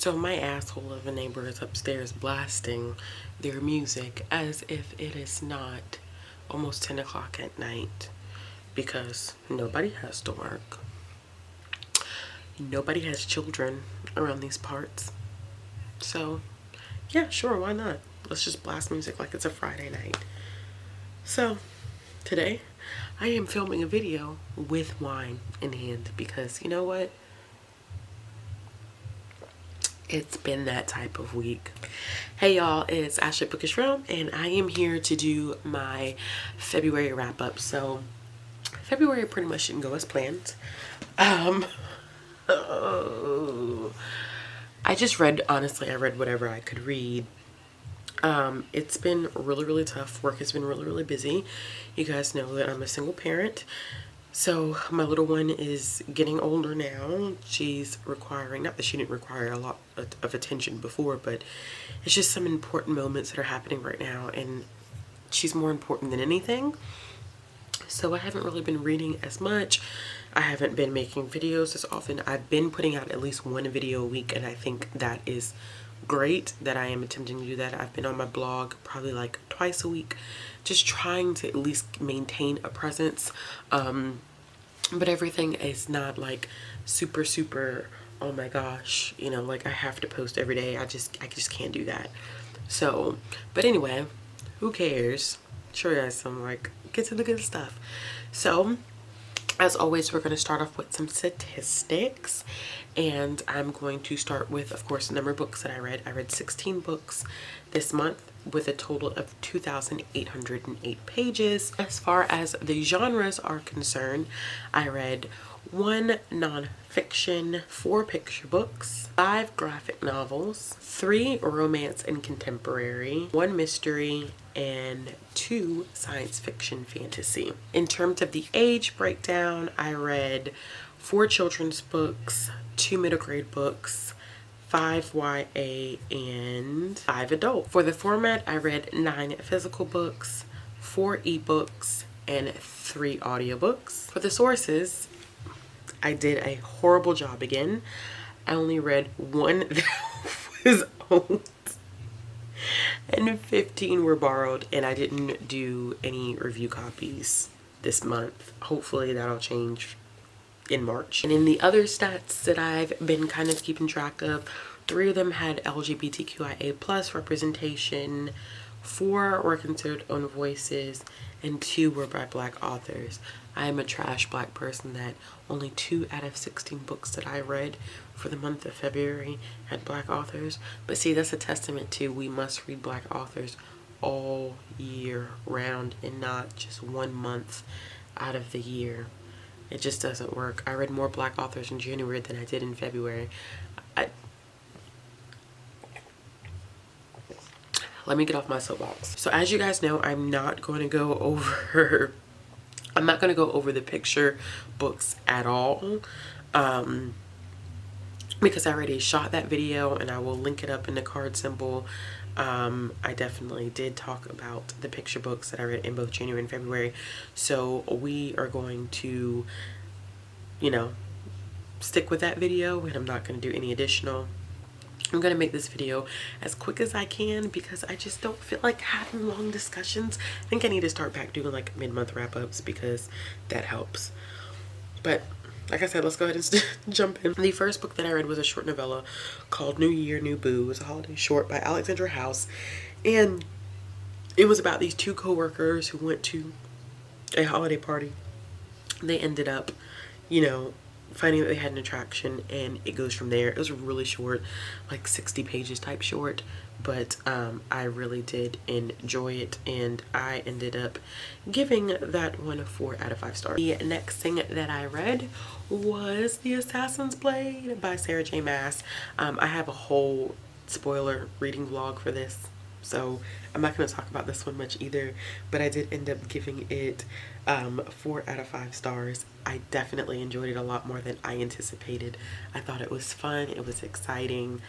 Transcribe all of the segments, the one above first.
So my asshole of a neighbor is upstairs blasting their music as if it is not almost 10 o'clock at night, because nobody has to work. Nobody has children around these parts. So yeah, sure, why not? Let's just blast music like it's a Friday night. So today I am filming a video with wine in hand because you know what? It's been that type of week. Hey y'all, it's Ashley Bookish Realm and I am here to do my February wrap up. So February pretty much didn't go as planned. I just read, honestly, I read whatever I could read. It's been really tough. Work has been really busy. You guys know that I'm a single parent. So my little one is getting older now. She's requiring, not that she didn't require a lot of attention before, but it's just some important moments that are happening right now and she's more important than anything. So I haven't really been reading as much. I haven't been making videos as often. I've been putting out at least one video a week and I think that is great that I am attempting to do that. I've been on my blog probably like twice a week, just trying to at least maintain a presence. But everything is not like super, oh my gosh, you know, like I have to post every day. I just can't do that. So, but anyway, who cares? Show you guys some, like, get to the good stuff. So as always, we're going to start off with some statistics, and I'm going to start with, of course, the number of books that I read. I read 16 books this month with a total of 2,808 pages. As far as the genres are concerned, I read 1 nonfiction, 4 picture books, 5 graphic novels, 3 romance and contemporary, 1 mystery, and 2 science fiction fantasy. In terms of the age breakdown, I read 4 children's books, 2 middle grade books, 5 YA, and 5 adult. For the format, I read 9 physical books, 4 ebooks, and 3 audiobooks. For the sources, I did a horrible job again. I only read 1 that was owned and 15 were borrowed, and I didn't do any review copies this month. Hopefully that'll change in March. And in the other stats that I've been kind of keeping track of, 3 of them had LGBTQIA plus representation, 4 were considered own voices, and 2 were by Black authors. I am a trash Black person that only 2 out of 16 books that I read for the month of February had Black authors. But see, that's a testament to we must read Black authors all year round and not just 1 month out of the year. It just doesn't work. I read more Black authors in January than I did in February. Let me get off my soapbox. So as you guys know, I'm not going to go over the picture books at all, because I already shot that video and I will link it up in the card symbol. I definitely did talk about the picture books that I read in both January and February. So we are going to, you know, stick with that video, and I'm not going to do any additional. I'm going to make this video as quick as I can because I just don't feel like having long discussions. I think I need to start back doing like mid-month wrap-ups because that helps. But like I said, let's go ahead and jump in. The first book that I read was a short novella called New Year, New Boo. It was a holiday short by Alexandra House, and it was about these 2 co-workers who went to a holiday party. They ended up, you know, finding that they had an attraction, and it goes from there. It was really short, like 60 pages type short, but I really did enjoy it, and I ended up giving that one a 4 out of 5 stars. The next thing that I read was The Assassin's Blade by Sarah J Maas. I have a whole spoiler reading vlog for this, so I'm not going to talk about this one much either, but I did end up giving it 4 out of 5 stars. I definitely enjoyed it a lot more than I anticipated. I thought it was fun. It was exciting.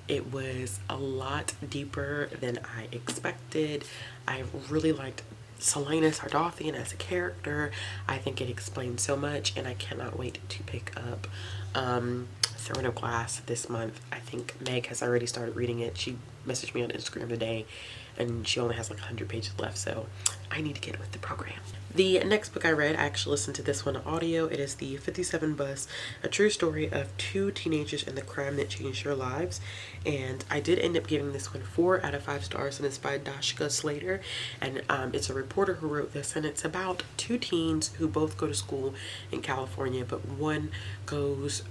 It was a lot deeper than I expected. I really liked Selena Sardothian as a character. I think it explains so much, and I cannot wait to pick up Throne of Glass this month. I think Meg has already started reading it. She messaged me on Instagram today, and she only has like 100 pages left, so I need to get with the program. The next book I read, I actually listened to this one on audio. It is the 57 Bus, a true story of two teenagers and the crime that changed their lives. And I did end up giving this one 4 out of 5 stars, and it's by Dashka Slater. And it's a reporter who wrote this, and it's about two teens who both go to school in California, but one goes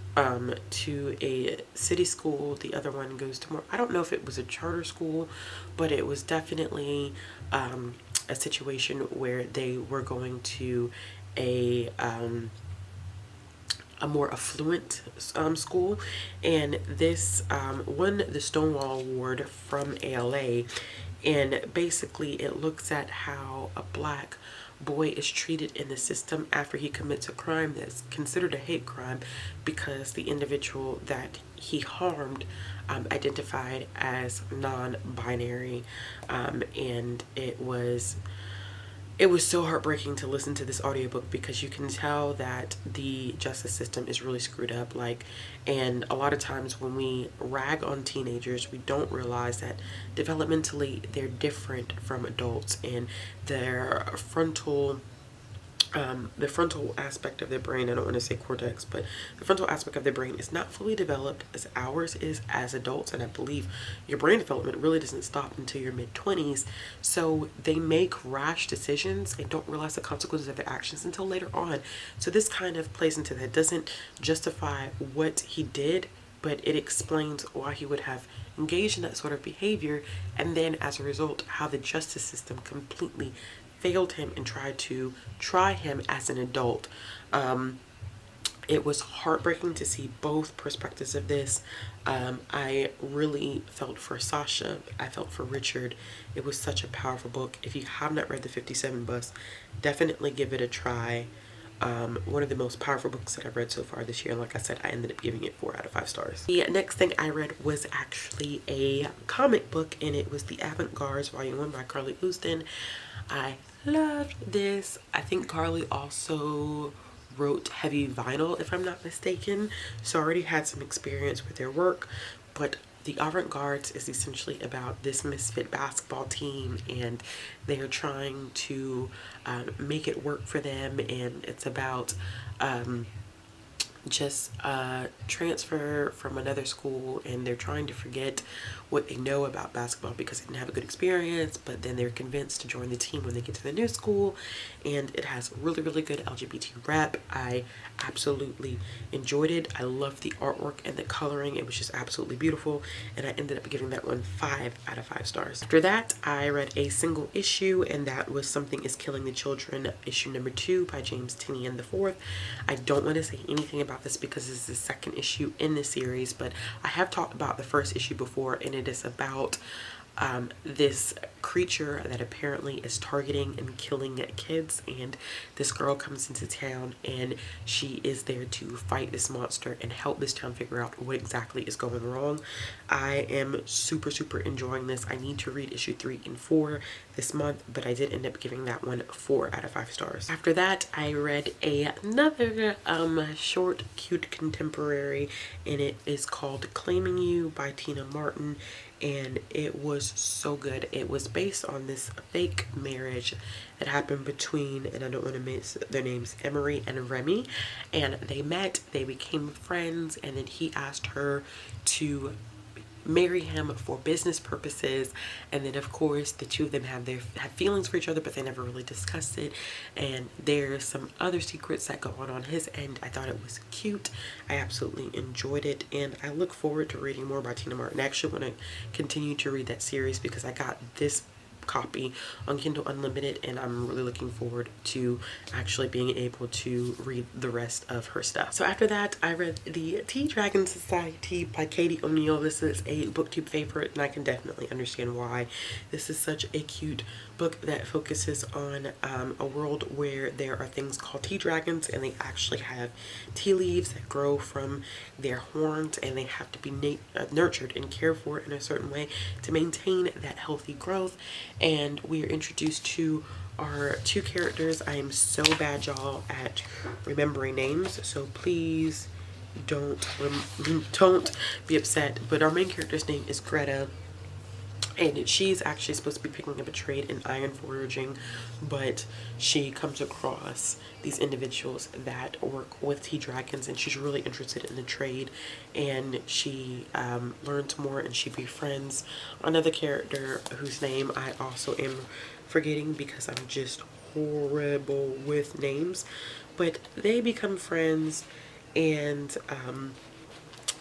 to a city school, the other one goes to more, I don't know if it was a charter school, but it was definitely a situation where they were going to a more affluent school, and this won the Stonewall Award from ALA, and basically it looks at how a black boy is treated in the system after he commits a crime that's considered a hate crime because the individual that he harmed identified as non-binary, and it was so heartbreaking to listen to this audiobook because you can tell that the justice system is really screwed up. And a lot of times when we rag on teenagers, we don't realize that developmentally they're different from adults, and their frontal the frontal aspect of their brain, I don't want to say cortex, but the frontal aspect of their brain is not fully developed as ours is as adults. And I believe your brain development really doesn't stop until your mid-20s. So they make rash decisions and don't realize the consequences of their actions until later on. So this kind of plays into that. It doesn't justify what he did, but it explains why he would have engaged in that sort of behavior, and then as a result how the justice system completely failed him and tried to try him as an adult. It was heartbreaking to see both perspectives of this. I really felt for Sasha. I felt for Richard. It was such a powerful book. If you have not read The 57 Bus, definitely give it a try. One of the most powerful books that I've read so far this year. And like I said, I ended up giving it 4 out of 5 stars. The next thing I read was actually a comic book, and it was The Avant-Gardes Volume 1 by Carly Houston. I loved this. I think Carly also wrote Heavy Vinyl, if I'm not mistaken, so I already had some experience with their work. But The Avant-Gardes is essentially about this misfit basketball team, and they're trying to make it work for them, and it's about just transfer from another school, and they're trying to forget what they know about basketball because they didn't have a good experience, but then they're convinced to join the team when they get to the new school. And it has really, really good LGBT rep. I absolutely enjoyed it. I loved the artwork and the coloring. It was just absolutely beautiful, and I ended up giving that one 5 out of 5 stars. After that, I read a single issue, and that was Something is Killing the Children, issue number 2 by James Tynion IV. I don't want to say anything about this because this is the second issue in the series, but I have talked about the first issue before, and it is about this creature that apparently is targeting and killing kids, and this girl comes into town and she is there to fight this monster and help this town figure out what exactly is going wrong. I am super enjoying this. I need to read issue 3 and 4 this month, but I did end up giving that one 4 out of 5 stars. After that, I read another short, cute contemporary, and it is called Claiming You by Tina Martin, and it was so good. It was based on this fake marriage that happened between, and I don't want to miss their names, Emery and Remy, and they met, they became friends, and then he asked her to marry him for business purposes, and then of course the two of them have feelings for each other, but they never really discussed it, and there's some other secrets that go on his end. I thought it was cute. I absolutely enjoyed it, and I look forward to reading more by Tina Martin. I actually want to continue to read that series because I got this copy on Kindle Unlimited, and I'm really looking forward to actually being able to read the rest of her stuff. So after that, I read The Tea Dragon Society by Katie O'Neill. This is a booktube favorite, and I can definitely understand why. This is such a cute book that focuses on a world where there are things called tea dragons, and they actually have tea leaves that grow from their horns, and they have to be nurtured and cared for in a certain way to maintain that healthy growth. And we are introduced to are two characters. I am so bad, y'all, at remembering names, so please don't be upset. But our main character's name is Greta, and she's actually supposed to be picking up a trade in iron forging, but she comes across these individuals that work with tea dragons, and she's really interested in the trade, and she learns more, and she befriends another character whose name I also am forgetting because I'm just horrible with names, but they become friends. And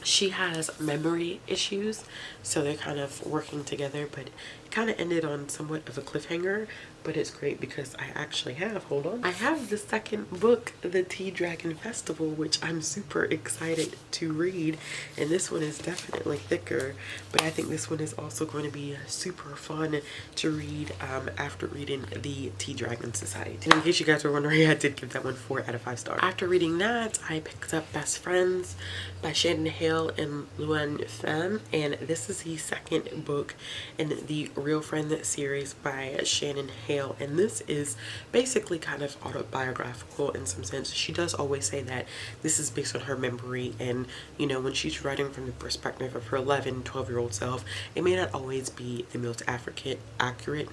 she has memory issues, so they're kind of working together, but it kind of ended on somewhat of a cliffhanger. But it's great because I actually have, hold on, I have the second book, The Tea Dragon Festival, which I'm super excited to read, and this one is definitely thicker, but I think this one is also going to be super fun to read after reading The Tea Dragon Society. And in case you guys were wondering, I did give that one 4 out of 5 stars. After reading that, I picked up Best Friends by Shannon Hale and Luan Pham, and this is the second book in the Real Friend series by Shannon Hale, and this is basically kind of autobiographical in some sense. She does always say that this is based on her memory, and you know, when she's writing from the perspective of her 11-12-year-old self, it may not always be the most accurate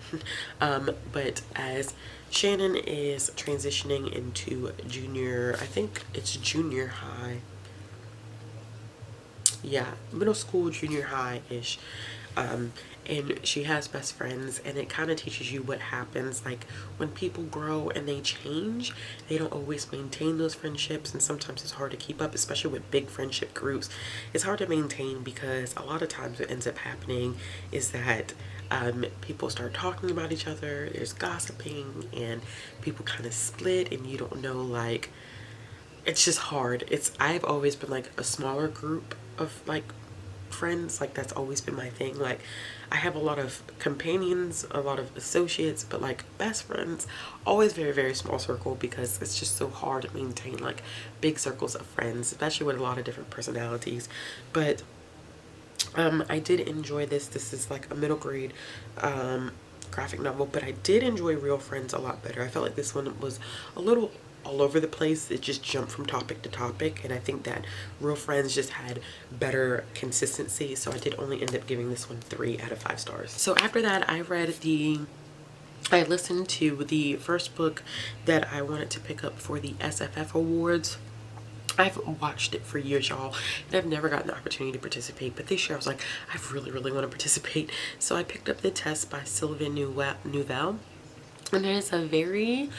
but as Shannon is transitioning into junior, I think it's junior high, yeah, middle school, junior high-ish, and she has best friends, and it kind of teaches you what happens like when people grow and they change. They don't always maintain those friendships, and sometimes it's hard to keep up, especially with big friendship groups. It's hard to maintain because a lot of times what ends up happening is that people start talking about each other, there's gossiping, and people kind of split, and you don't know, like, it's just hard. I've always been like a smaller group of like friends, like that's always been my thing. Like I have a lot of companions, a lot of associates, but like best friends, always very small circle, because it's just so hard to maintain like big circles of friends, especially with a lot of different personalities. But I did enjoy this. This is like a middle grade graphic novel, but I did enjoy Real Friends a lot better. I felt like this one was a little all over the place. It just jumped from topic to topic, and I think that Real Friends just had better consistency, so I did only end up giving this one 3 out of 5 stars. So after that, I listened to the first book that I wanted to pick up for the SFF Awards. I've watched it for years, y'all, and I've never gotten the opportunity to participate, but this year I was like, I really want to participate. So I picked up The Test by Sylvain Nouvelle, and it is a very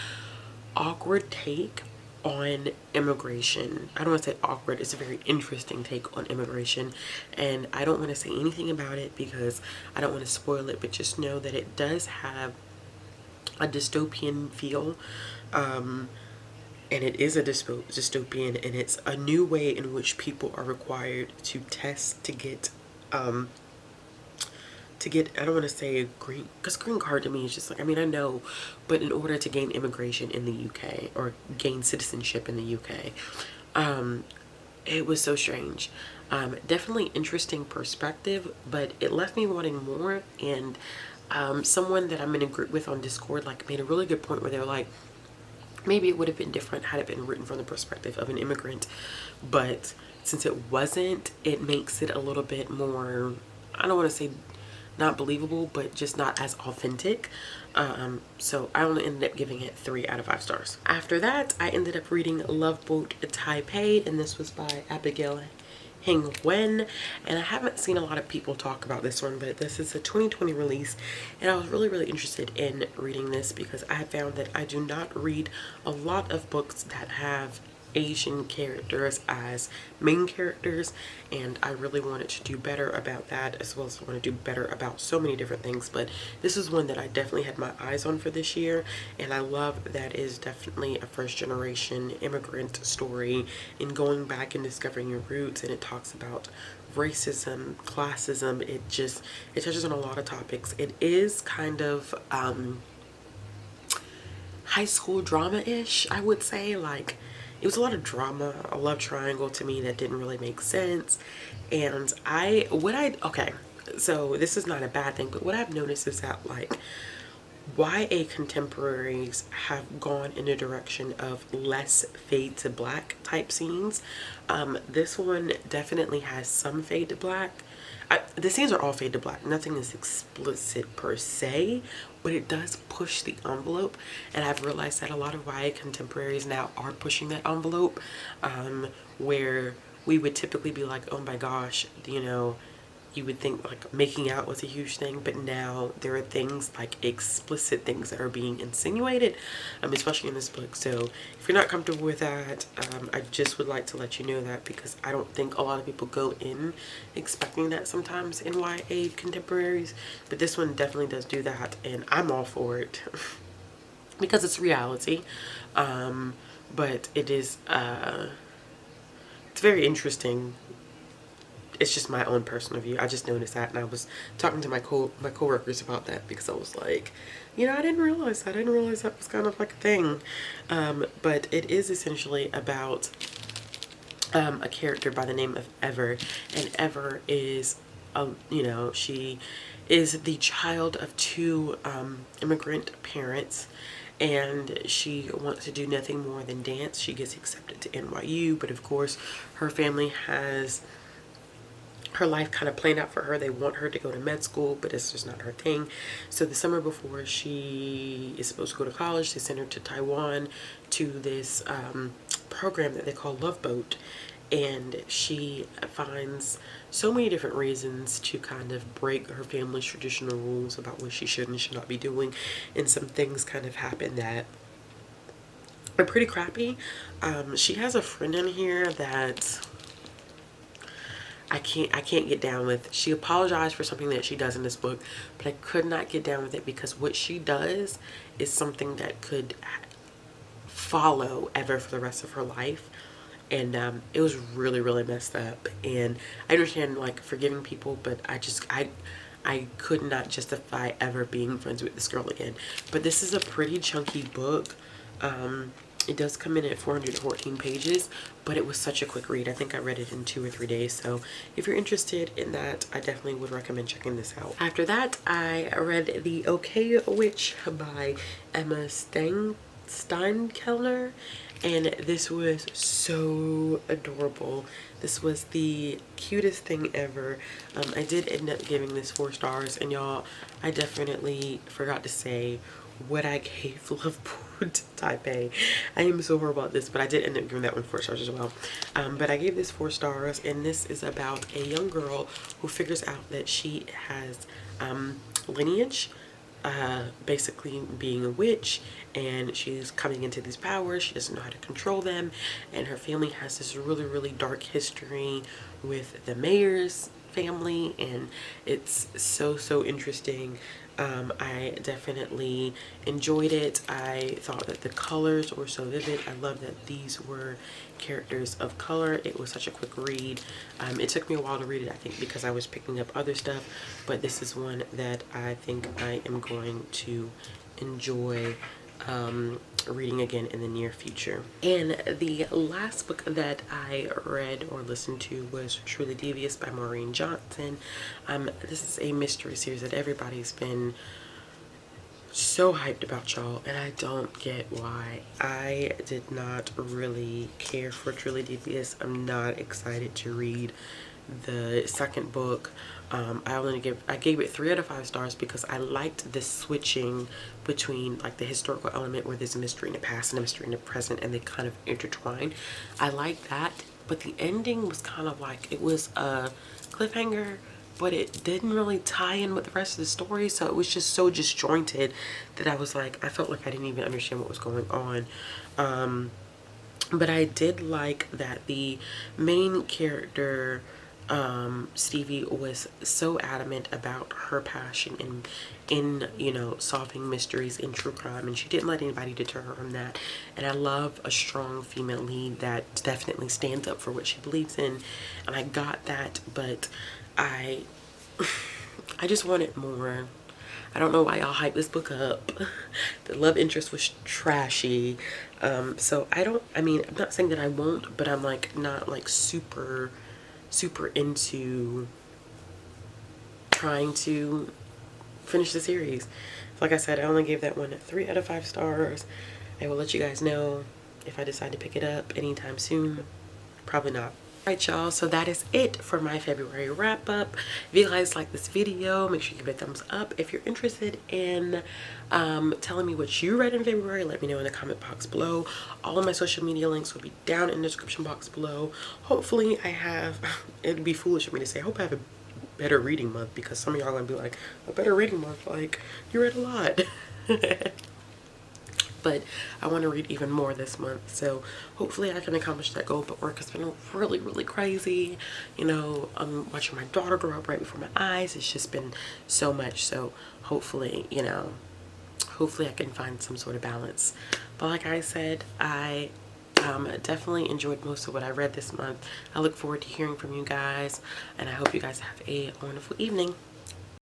awkward take on immigration. I don't want to say awkward, it's a very interesting take on immigration, and I don't want to say anything about it because I don't want to spoil it, but just know that it does have a dystopian feel, and it is a dystopian, and it's a new way in which people are required to test to get I don't want to say a green, because green card to me is just like, I mean, I know, but in order to gain immigration in the UK or gain citizenship in the UK, it was so strange. Definitely interesting perspective, but it left me wanting more. And someone that I'm in a group with on Discord like made a really good point where they were like, maybe it would have been different had it been written from the perspective of an immigrant, but since it wasn't, it makes it a little bit more, I don't want to say not believable, but just not as authentic. So I only ended up giving it 3 out of 5 stars. After that, I ended up reading Love Boat Taipei, and this was by Abigail Heng Wen, and I haven't seen a lot of people talk about this one, but this is a 2020 release, and I was really interested in reading this because I found that I do not read a lot of books that have Asian characters as main characters, and I really wanted to do better about that, as well as I want to do better about so many different things. But this is one that I definitely had my eyes on for this year, and I love that is definitely a first generation immigrant story in going back and discovering your roots, and it talks about racism, classism. It touches on a lot of topics. It is kind of high school drama-ish, I would say. Like, it was a lot of drama, a love triangle to me that didn't really make sense. And okay, so this is not a bad thing, but what I've noticed is that like YA contemporaries have gone in a direction of less fade to black type scenes. This one definitely has some fade to black. The scenes are all fade to black. Nothing is explicit per se, but it does push the envelope. And I've realized that a lot of YA contemporaries now are pushing that envelope, where we would typically be like, oh my gosh, you know, you would think like making out was a huge thing, but now there are things like explicit things that are being insinuated, especially in this book. So if you're not comfortable with that, I just would like to let you know that, because I don't think a lot of people go in expecting that sometimes in YA contemporaries, but this one definitely does do that, and I'm all for it because it's reality. But it is it's very interesting. It's just my own personal view. I just noticed that, and I was talking to my coworkers about that, because I was like, you know, I didn't realize that. I didn't realize that was kind of like a thing. But it is essentially about a character by the name of Ever, and Ever is, you know, she is the child of two immigrant parents, and she wants to do nothing more than dance. She gets accepted to NYU, but of course her family has her life kind of planned out for her. They want her to go to med school, but it's just not her thing. So the summer before she is supposed to go to college, they send her to Taiwan to this program that they call Love Boat. And she finds so many different reasons to kind of break her family's traditional rules about what she should and should not be doing. And some things kind of happen that are pretty crappy. She has a friend in here that I can't get down with. She apologized for something that she does in this book, but I could not get down with it, because what she does is something that could follow Ever for the rest of her life. And it was really, really messed up. And I understand like forgiving people, but I could not justify ever being friends with this girl again. But this is a pretty chunky book. It does come in at 414 pages, but it was such a quick read. I think I read it in 2 or 3 days. So if you're interested in that, I definitely would recommend checking this out. After that, I read The Okay Witch by Emma Steinkeller, and this was so adorable. This was the cutest thing ever. I did end up giving this 4 stars, and y'all, I definitely forgot to say what I gave Love Boat Taipei. I am so horrible about this, but I did end up giving that one 4 stars as well. But I gave this 4 stars, and this is about a young girl who figures out that she has lineage, basically being a witch, and she's coming into these powers. She doesn't know how to control them, and her family has this really, really dark history with the mayor's family, and it's so interesting. I definitely enjoyed it. I thought that the colors were so vivid. I love that these were characters of color. It was such a quick read. It took me a while to read it, I think, because I was picking up other stuff, but this is one that I think I am going to enjoy reading again in the near future. And the last book that I read or listened to was Truly Devious by Maureen Johnson. This is a mystery series that everybody's been so hyped about, y'all, and I don't get why. I did not really care for Truly Devious. I'm not excited to read the second book. I gave it 3 out of 5 stars because I liked the switching between like the historical element where there's a mystery in the past and a mystery in the present, and they kind of intertwine. I like that, but the ending was kind of like, it was a cliffhanger, but it didn't really tie in with the rest of the story, so it was just so disjointed that I was like, I felt like I didn't even understand what was going on. But I did like that the main character, Stevie, was so adamant about her passion in you know, solving mysteries in true crime, and she didn't let anybody deter her from that. And I love a strong female lead that definitely stands up for what she believes in, and I got that, but I just wanted more. I don't know why y'all hype this book up. The love interest was trashy. So I mean, I'm not saying that I won't, but I'm like not like super into trying to finish the series. like I said, I only gave that one 3 out of 5 stars. I will let you guys know if I decide to pick it up anytime soon. Probably not. Alright y'all, so that is it for my February wrap up. If you guys like this video, make sure you give it a thumbs up. If you're interested in telling me what you read in February, let me know in the comment box below. All of my social media links will be down in the description box below. Hopefully I have, it'd be foolish for me to say, I hope I have a better reading month, because some of y'all are gonna be like, a better reading month, like you read a lot. But I want to read even more this month, so hopefully I can accomplish that goal. But work has been really crazy, you know. I'm watching my daughter grow up right before my eyes. It's just been so much, so hopefully, you know, hopefully I can find some sort of balance. But like I said, I definitely enjoyed most of what I read this month. I look forward to hearing from you guys, and I hope you guys have a wonderful evening.